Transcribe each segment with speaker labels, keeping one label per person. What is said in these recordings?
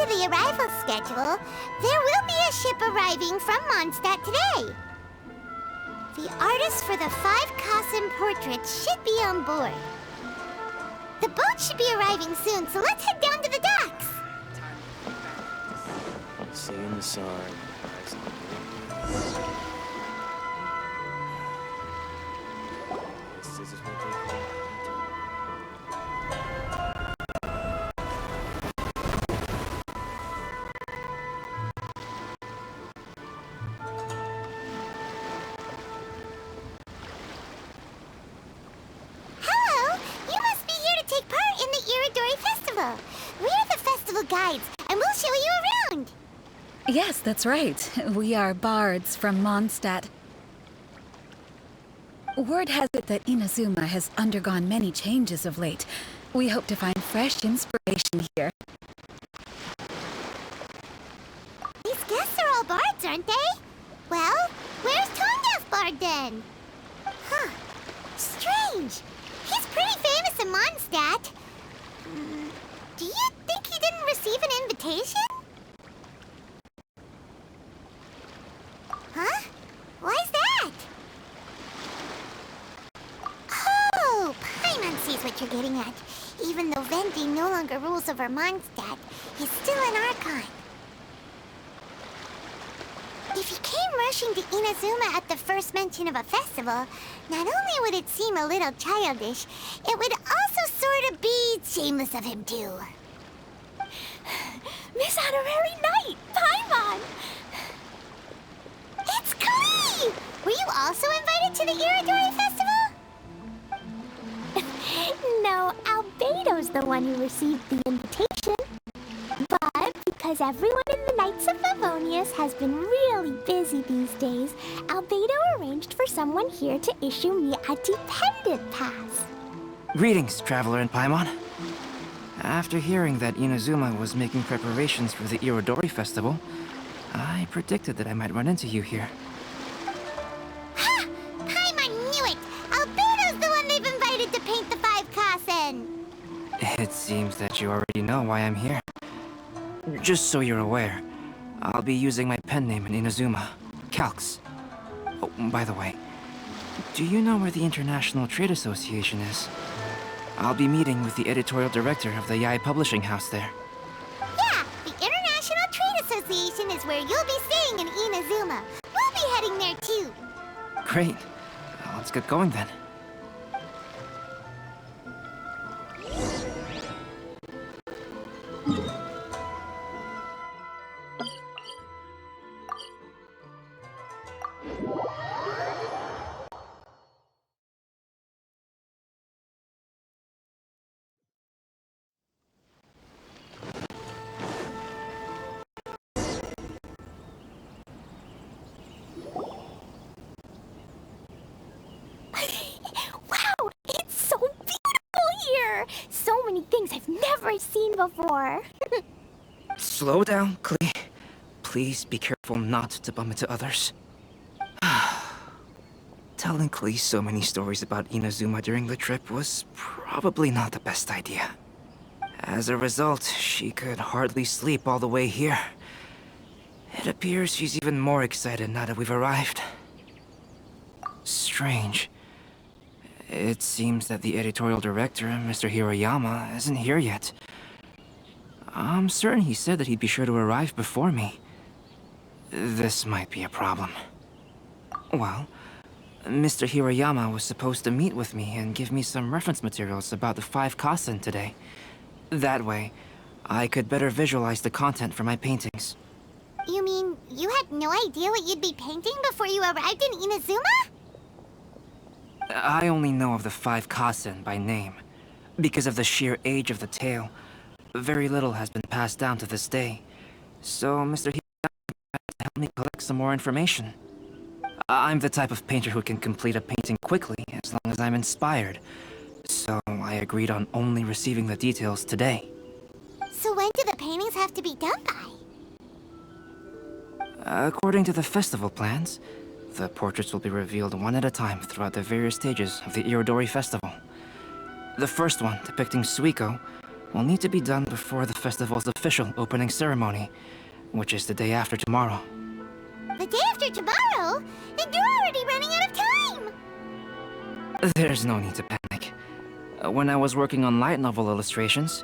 Speaker 1: to the arrival schedule, there will be a ship arriving from Mondstadt today. The artist for the 5 Kassen portraits should be on board. The boat should be arriving soon, so let's head down to the docks.
Speaker 2: See you in the sun.
Speaker 1: Hello! You must be here to take part in the Iridori Festival. We're the festival guides, and we'll show you around.
Speaker 3: Yes, that's right. We are bards from Mondstadt. Word has it that Inazuma has undergone many changes of late. We hope to find fresh inspiration here.
Speaker 1: These guests are all bards, aren't they? Well, where's Teintes bard then? Huh. Strange. He's pretty famous in Mondstadt. Do you think he didn't receive an invitation? Huh? Why's that? Oh, Paimon sees what you're getting at. Even though Vendi no longer rules over Mondstadt, he's still an Archon. If he came rushing to Inazuma at the first mention of a festival, not only would it seem a little childish, it would also sort of be shameless of him too.
Speaker 4: Miss Honorary Knight, Paimon!
Speaker 1: It's Klee! Were you also invited to the Iridori Festival?
Speaker 4: No, Albedo's the one who received the invitation. But because everyone in the Knights of Favonius has been really busy these days, Albedo arranged for someone here to issue me a dependent pass.
Speaker 5: Greetings, Traveler and Paimon. After hearing that Inazuma was making preparations for the Irodori Festival, I predicted that I might run into you here.
Speaker 1: Ha! Paimon knew it! Albedo's the one they've invited to paint the 5 Kassen!
Speaker 5: It seems that you already know why I'm here. Just so you're aware, I'll be using my pen name in Inazuma, Calx. Oh, by the way, do you know where the International Trade Association is? I'll be meeting with the editorial director of the Yae Publishing House there.
Speaker 1: Yeah, the International Trade Association is where you'll be staying in Inazuma. We'll be heading there too.
Speaker 5: Great. Let's get going then.
Speaker 4: Wow, it's so beautiful here! So many things I've never seen before.
Speaker 5: Slow down, Klee. Please be careful not to bump into others. Telling Klee so many stories about Inazuma during the trip was probably not the best idea. As a result, she could hardly sleep all the way here. It appears she's even more excited now that we've arrived. Strange. It seems that the editorial director, Mr. Hiroyama, isn't here yet. I'm certain he said that he'd be sure to arrive before me. This might be a problem. Well, Mr. Hiroyama was supposed to meet with me and give me some reference materials about the 5 Kassen today. That way, I could better visualize the content for my paintings.
Speaker 1: You mean you had no idea what you'd be painting before you arrived in Inazuma?
Speaker 5: I only know of the 5 Kassen by name. Because of the sheer age of the tale, very little has been passed down to this day. So Mr. Hiroyama had to help me collect some more information. I'm the type of painter who can complete a painting quickly as long as I'm inspired. So I agreed on only receiving the details today.
Speaker 1: So when do the paintings have to be done by?
Speaker 5: According to the festival plans, the portraits will be revealed one at a time throughout the various stages of the Irodori Festival. The first one, depicting Suiko, will need to be done before the festival's official opening ceremony, which is the day after tomorrow.
Speaker 1: The day after tomorrow? And you're already running out of time!
Speaker 5: There's no need to panic. When I was working on light novel illustrations,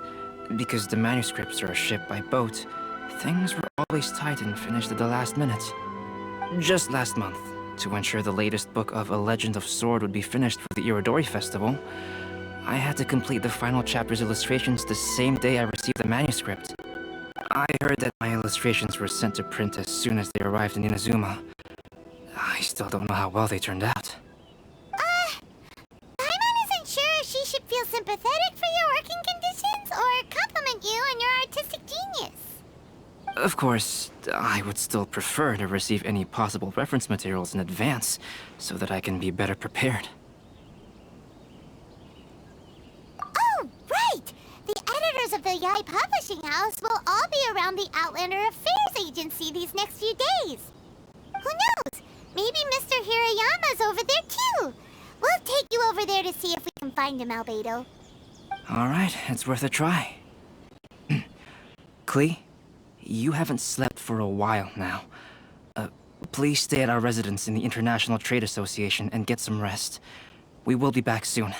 Speaker 5: because the manuscripts are shipped by boat, things were always tight and finished at the last minute. Just last month, to ensure the latest book of A Legend of Sword would be finished for the Irodori Festival, I had to complete the final chapter's illustrations the same day I received the manuscript. I heard that my illustrations were sent to print as soon as they arrived in Inazuma. I still don't know how well they turned out.
Speaker 1: Paimon isn't sure if she should feel sympathetic for your working conditions or compliment you on your artistic genius.
Speaker 5: Of course, I would still prefer to receive any possible reference materials in advance, so that I can be better prepared.
Speaker 1: Oh, right! The editors of the Yai Publishing House will all be around the Outlander Affairs Agency these next few days. Who knows? Maybe Mr. Hirayama's over there too. We'll take you over there to see if we can find him, Albedo.
Speaker 5: Alright, it's worth a try. Klee, you haven't slept for a while now. Please stay at our residence in the International Trade Association and get some rest. We will be back soon.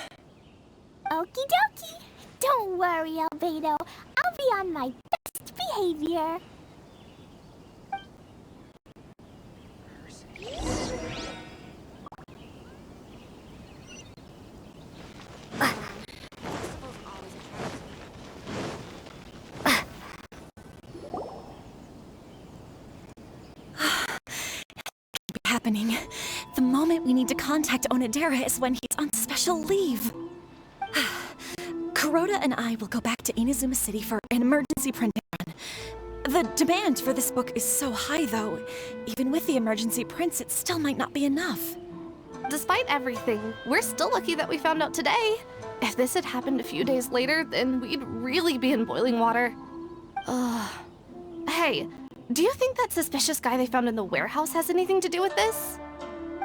Speaker 4: Okie dokie. Don't worry, Albedo. I'll be on my best behavior.
Speaker 2: Happening. The moment we need to contact Onodera is when he's on special leave. Kuroda and I will go back to Inazuma City for an emergency printing run. The demand for this book is so high, though. Even with the emergency prints, it still might not be enough.
Speaker 6: Despite everything, we're still lucky that we found out today. If this had happened a few days later, then we'd really be in boiling water. Hey, do you think that suspicious guy they found in the warehouse has anything to do with this?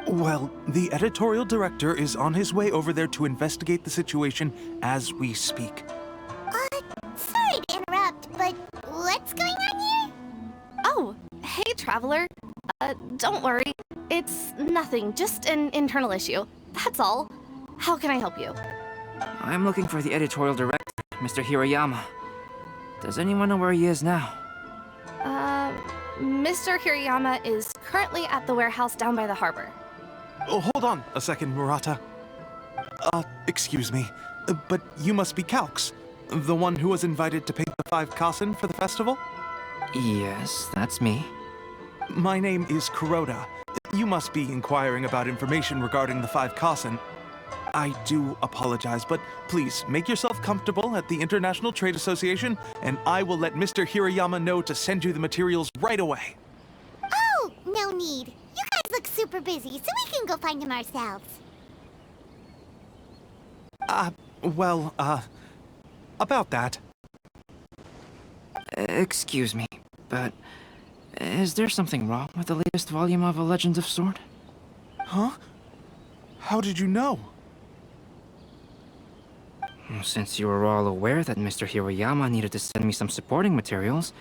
Speaker 7: Well, the editorial director is on his way over there to investigate the situation as we speak.
Speaker 1: Sorry to interrupt, but what's going on here?
Speaker 6: Oh, hey, Traveler. Don't worry. It's nothing, just an internal issue. That's all. How can I help you?
Speaker 5: I'm looking for the editorial director, Mr. Hirayama. Does anyone know where he is now?
Speaker 6: Mr. Hirayama is currently at the warehouse down by the harbor.
Speaker 7: Oh, hold on a second, Murata. Excuse me, but you must be Calx, the one who was invited to paint the 5 Kasen for the festival?
Speaker 5: Yes, that's me.
Speaker 7: My name is Kuroda. You must be inquiring about information regarding the 5 Kasen. I do apologize, but please make yourself comfortable at the International Trade Association, and I will let Mr. Hirayama know to send you the materials right away.
Speaker 1: Oh, no need. You guys look super busy, so we can go find him ourselves.
Speaker 7: About that.
Speaker 5: Excuse me, but is there something wrong with the latest volume of A Legend of Sword?
Speaker 7: Huh? How did you know?
Speaker 5: Since you were all aware that Mr. Hirayama needed to send me some supporting materials,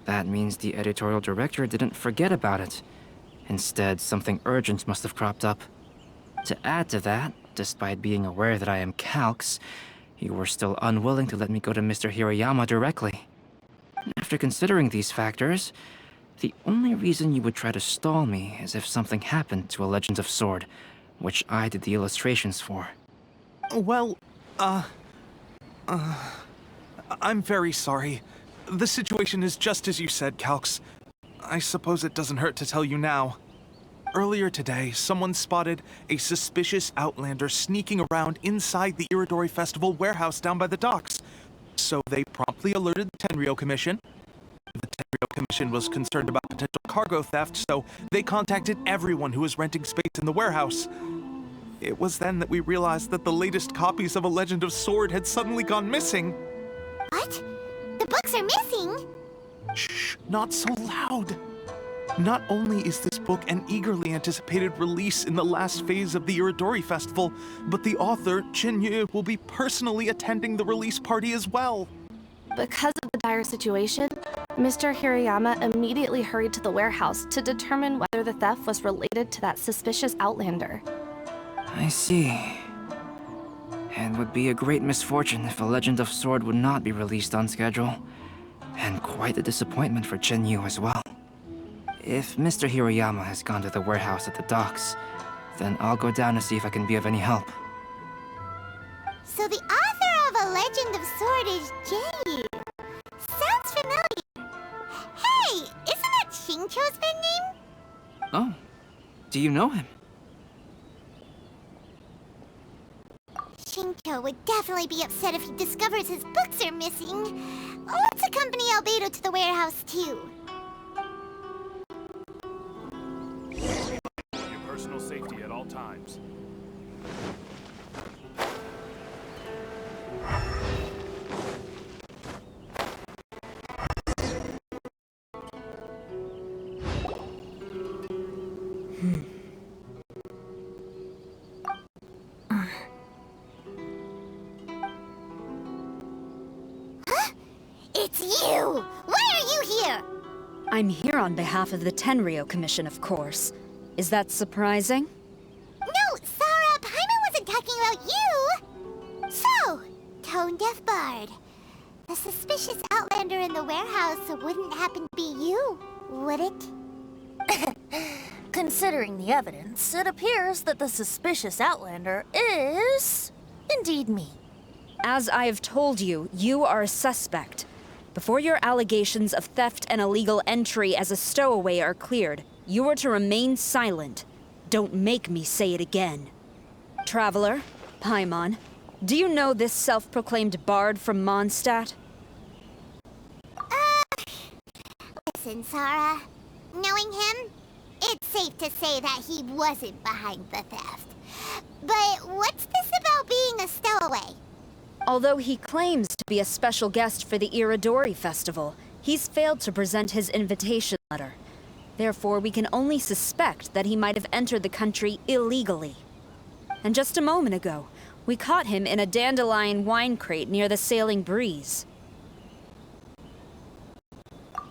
Speaker 5: that means the editorial director didn't forget about it. Instead, something urgent must have cropped up. To add to that, despite being aware that I am Calx, you were still unwilling to let me go to Mr. Hirayama directly. After considering these factors, the only reason you would try to stall me is if something happened to A Legend of Sword, which I did the illustrations for.
Speaker 7: Well, I'm very sorry. The situation is just as you said, Calx. I suppose it doesn't hurt to tell you now. Earlier today, someone spotted a suspicious outlander sneaking around inside the Irodori Festival warehouse down by the docks. So they promptly alerted the Tenryou Commission. The Tenryou Commission was concerned about potential cargo theft, so they contacted everyone who was renting space in the warehouse. It was then that we realized that the latest copies of A Legend of Sword had suddenly gone missing.
Speaker 1: What? The books are missing?
Speaker 7: Shh, not so loud. Not only is this book an eagerly anticipated release in the last phase of the Irodori Festival, but the author, Chin Yu, will be personally attending the release party as well.
Speaker 6: Because of the dire situation, Mr. Hirayama immediately hurried to the warehouse to determine whether the theft was related to that suspicious outlander.
Speaker 5: I see. It would be a great misfortune if a Legend of Sword would not be released on schedule. And quite a disappointment for Chen Yu as well. If Mr. Hirayama has gone to the warehouse at the docks, then I'll go down to see if I can be of any help.
Speaker 1: So the author of A Legend of Sword is Yu. Sounds familiar. Hey, isn't that Xingqiu's pen name?
Speaker 5: Oh, do you know him?
Speaker 1: Xingqiu would definitely be upset if he discovers his books are missing. Let's accompany Albedo to the warehouse too.
Speaker 8: Your personal safety at all times.
Speaker 1: It's you! Why are you here?
Speaker 9: I'm here on behalf of the Tenryou Commission, of course. Is that surprising?
Speaker 1: No, Sarah, Paimon wasn't talking about you! So, tone-deaf bard. The suspicious outlander in the warehouse wouldn't happen to be you, would it?
Speaker 10: Considering the evidence, it appears that the suspicious outlander is indeed me.
Speaker 9: As I have told you, you are a suspect. Before your allegations of theft and illegal entry as a stowaway are cleared, you are to remain silent. Don't make me say it again. Traveler, Paimon, do you know this self-proclaimed bard from Mondstadt?
Speaker 1: Listen, Sarah. Knowing him, it's safe to say that he wasn't behind the theft. But what's this about being a stowaway?
Speaker 9: Although he claims to be a special guest for the Iridori Festival, he's failed to present his invitation letter. Therefore, we can only suspect that he might have entered the country illegally. And just a moment ago, we caught him in a dandelion wine crate near the Sailing Breeze.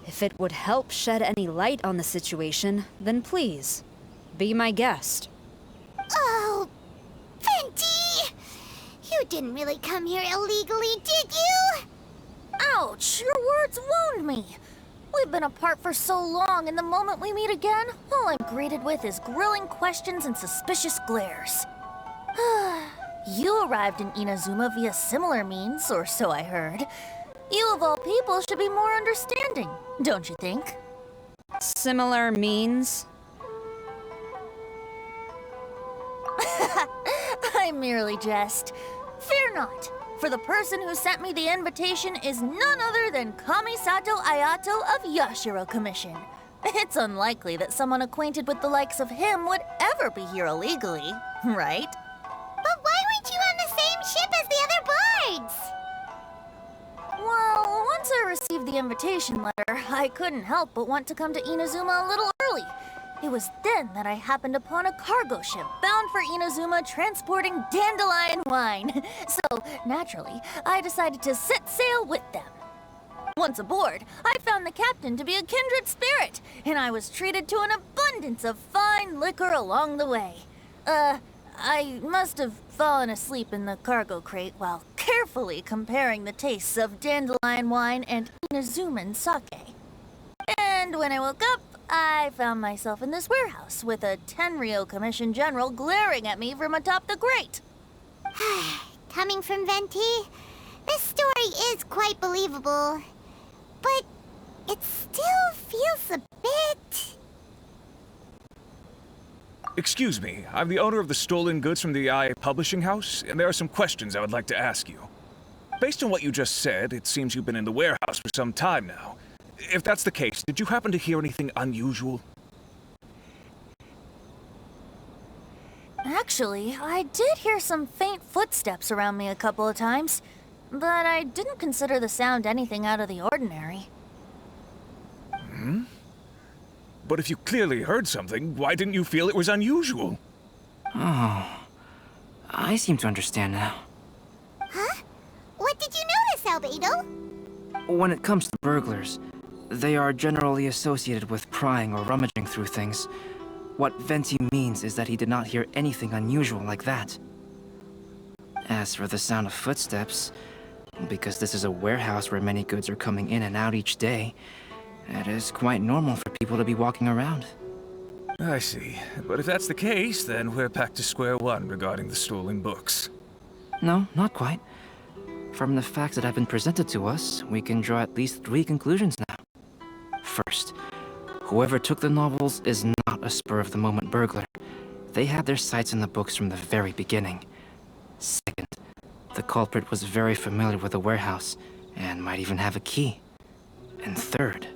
Speaker 9: If it would help shed any light on the situation, then please, be my guest.
Speaker 1: Oh, Venti! You didn't really come here illegally, did you?
Speaker 10: Ouch, your words wound me. We've been apart for so long, and the moment we meet again, all I'm greeted with is grilling questions and suspicious glares. You arrived in Inazuma via similar means, or so I heard. You of all people should be more understanding, don't you think?
Speaker 9: Similar means?
Speaker 10: I merely jest. Fear not, for the person who sent me the invitation is none other than Kamisato Ayato of Yashiro Commission. It's unlikely that someone acquainted with the likes of him would ever be here illegally, right?
Speaker 1: But why weren't you on the same ship as the other bards?
Speaker 10: Well, once I received the invitation letter, I couldn't help but want to come to Inazuma a little early. It was then that I happened upon a cargo ship bound for Inazuma transporting dandelion wine. So, naturally, I decided to set sail with them. Once aboard, I found the captain to be a kindred spirit, and I was treated to an abundance of fine liquor along the way. I must have fallen asleep in the cargo crate while carefully comparing the tastes of dandelion wine and Inazuman sake. And when I woke up, I found myself in this warehouse with a Tenryou Commission general glaring at me from atop the grate.
Speaker 1: Coming from Venti, this story is quite believable. But it still feels a bit...
Speaker 8: Excuse me, I'm the owner of the stolen goods from the IA Publishing House, and there are some questions I would like to ask you. Based on what you just said, it seems you've been in the warehouse for some time now. If that's the case, did you happen to hear anything unusual?
Speaker 10: Actually, I did hear some faint footsteps around me a couple of times, but I didn't consider the sound anything out of the ordinary.
Speaker 8: But if you clearly heard something, why didn't you feel it was unusual?
Speaker 5: Oh, I seem to understand now.
Speaker 1: Huh? What did you notice, Albedo?
Speaker 5: When it comes to burglars, they are generally associated with prying or rummaging through things. What Venti means is that he did not hear anything unusual like that. As for the sound of footsteps, because this is a warehouse where many goods are coming in and out each day, it is quite normal for people to be walking around.
Speaker 8: I see. But if that's the case, then we're back to square one regarding the stolen books.
Speaker 5: No, not quite. From the facts that have been presented to us, we can draw at least 3 conclusions now. First, whoever took the novels is not a spur-of-the-moment burglar. They had their sights on the books from the very beginning. Second, the culprit was very familiar with the warehouse, and might even have a key. And third...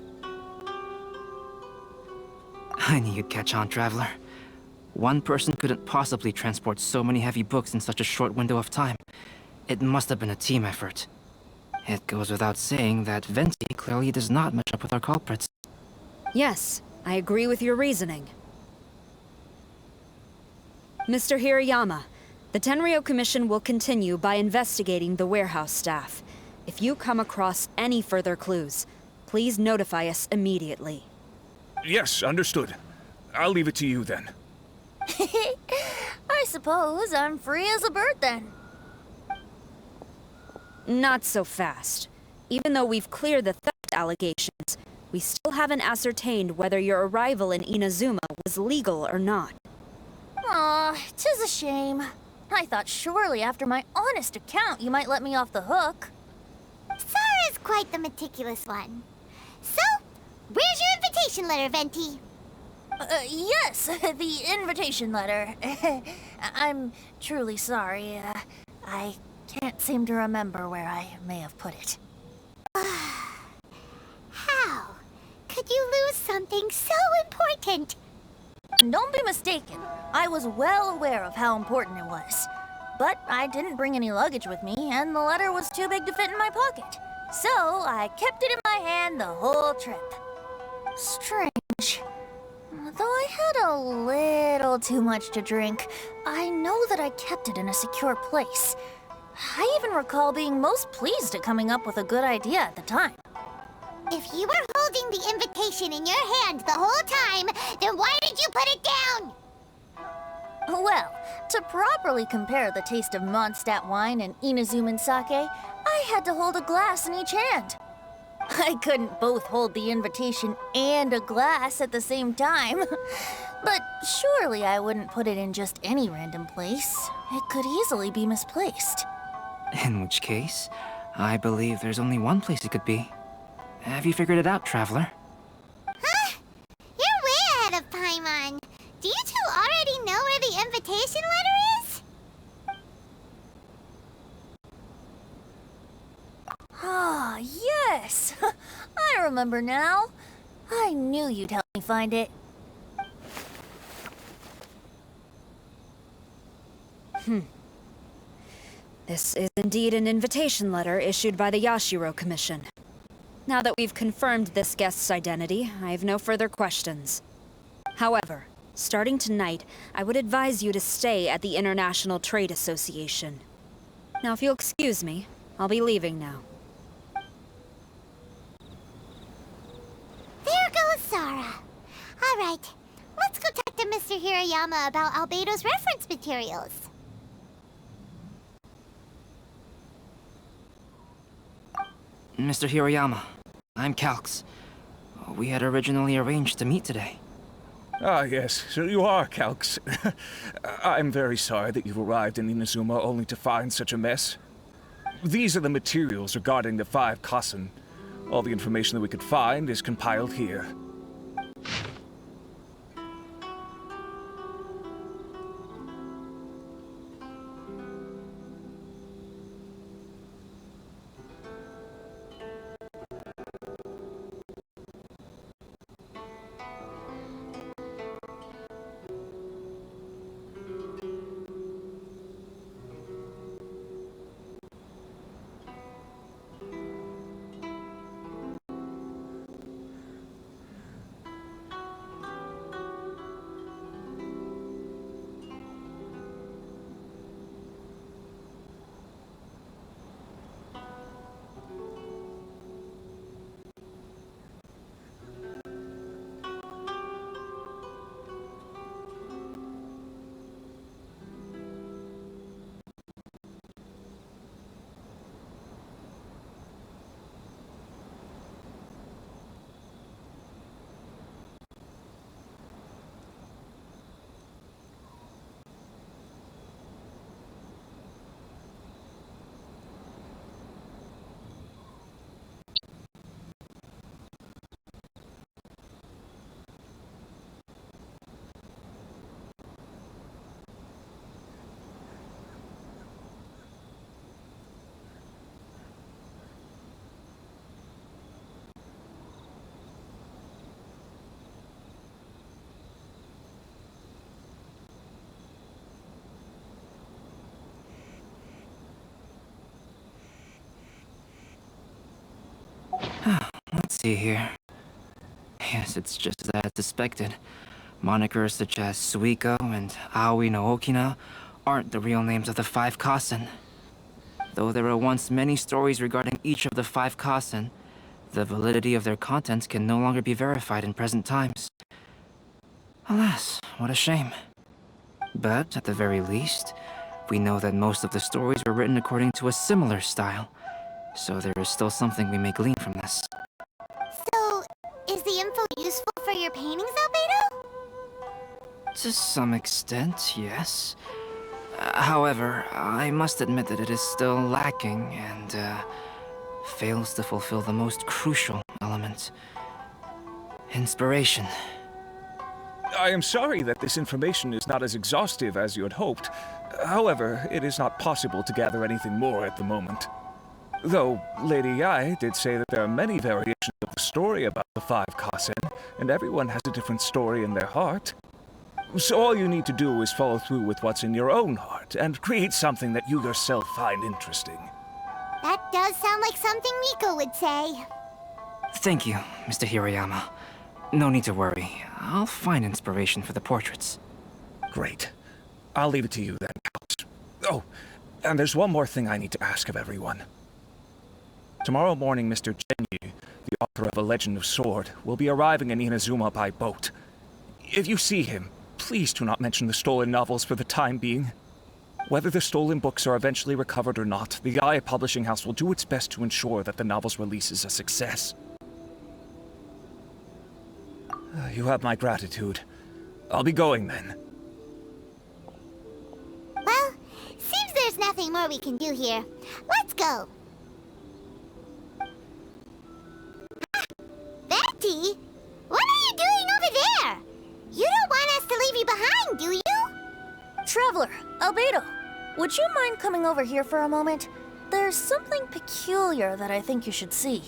Speaker 5: I knew you'd catch on, Traveler. One person couldn't possibly transport so many heavy books in such a short window of time. It must have been a team effort. It goes without saying that Venti clearly does not match up with our culprits.
Speaker 9: Yes, I agree with your reasoning. Mr. Hirayama, the Tenryo Commission will continue by investigating the warehouse staff. If you come across any further clues, please notify us immediately.
Speaker 8: Yes, understood. I'll leave it to you then.
Speaker 10: I suppose I'm free as a bird then.
Speaker 9: Not so fast. Even though we've cleared the theft allegations, we still haven't ascertained whether your arrival in Inazuma was legal or not.
Speaker 10: Aw, 'tis a shame. I thought surely after my honest account you might let me off the hook.
Speaker 1: Sara's quite the meticulous one. So, where's your invitation letter, Venti?
Speaker 10: Yes, the invitation letter. I'm truly sorry. I can't seem to remember where I may have put it.
Speaker 1: How could you lose something so important?
Speaker 10: Don't be mistaken. I was well aware of how important it was. But I didn't bring any luggage with me, and the letter was too big to fit in my pocket. So I kept it in my hand the whole trip. Strange. Though I had a little too much to drink, I know that I kept it in a secure place. I even recall being most pleased at coming up with a good idea at the time.
Speaker 1: If you were holding the invitation in your hand the whole time, then why did you put it down?
Speaker 10: Well, to properly compare the taste of Mondstadt wine and Inazuman sake, I had to hold a glass in each hand. I couldn't both hold the invitation and a glass at the same time. But surely I wouldn't put it in just any random place. It could easily be misplaced.
Speaker 5: In which case, I believe there's only one place it could be. Have you figured it out, Traveler?
Speaker 1: Huh? You're way ahead of Paimon. Do you two already know where the invitation letter is?
Speaker 10: Ah, yes! I remember now. I knew you'd help me find it.
Speaker 9: This is indeed an invitation letter issued by the Yashiro Commission. Now that we've confirmed this guest's identity, I have no further questions. However, starting tonight, I would advise you to stay at the International Trade Association. Now, if you'll excuse me, I'll be leaving now.
Speaker 1: There goes Sara. All right, let's go talk to Mr. Hirayama about Albedo's reference materials.
Speaker 5: Mr. Hirayama, I'm Calx. We had originally arranged to meet today.
Speaker 8: Ah, yes, so you are Calx. I'm very sorry that you've arrived in Inazuma only to find such a mess. These are the materials regarding the 5 Kassen. All the information that we could find is compiled here.
Speaker 5: see here. Yes, it's just as I had suspected. Monikers such as Suiko and Aoi no Okina aren't the real names of the 5 Kasen. Though there were once many stories regarding each of the 5 Kasen, the validity of their contents can no longer be verified in present times. Alas, what a shame. But, at the very least, we know that most of the stories were written according to a similar style, so there is still something we may glean from this.
Speaker 1: So, is the info useful for your paintings, Albedo?
Speaker 5: To some extent, yes. However, I must admit that it is still lacking and, fails to fulfill the most crucial element. Inspiration.
Speaker 8: I am sorry that this information is not as exhaustive as you had hoped. However, it is not possible to gather anything more at the moment. Though, Lady Yae did say that there are many variations of the story about the 5 Kasen, and everyone has a different story in their heart. So all you need to do is follow through with what's in your own heart, and create something that you yourself find interesting.
Speaker 1: That does sound like something Miko would say.
Speaker 5: Thank you, Mr. Hiroyama. No need to worry. I'll find inspiration for the portraits.
Speaker 8: Great. I'll leave it to you then, Coach. Oh, and there's one more thing I need to ask of everyone. Tomorrow morning, Mr. Genyu, the author of A Legend of Sword, will be arriving in Inazuma by boat. If you see him, please do not mention the stolen novels for the time being. Whether the stolen books are eventually recovered or not, the IA Publishing House will do its best to ensure that the novel's release is a success. You have my gratitude. I'll be going then.
Speaker 1: Well, seems there's nothing more we can do here. Let's go. Betty? What are you doing over there? You don't want us to leave you behind, do you?
Speaker 10: Traveler, Albedo, would you mind coming over here for a moment? There's something peculiar that I think you should see.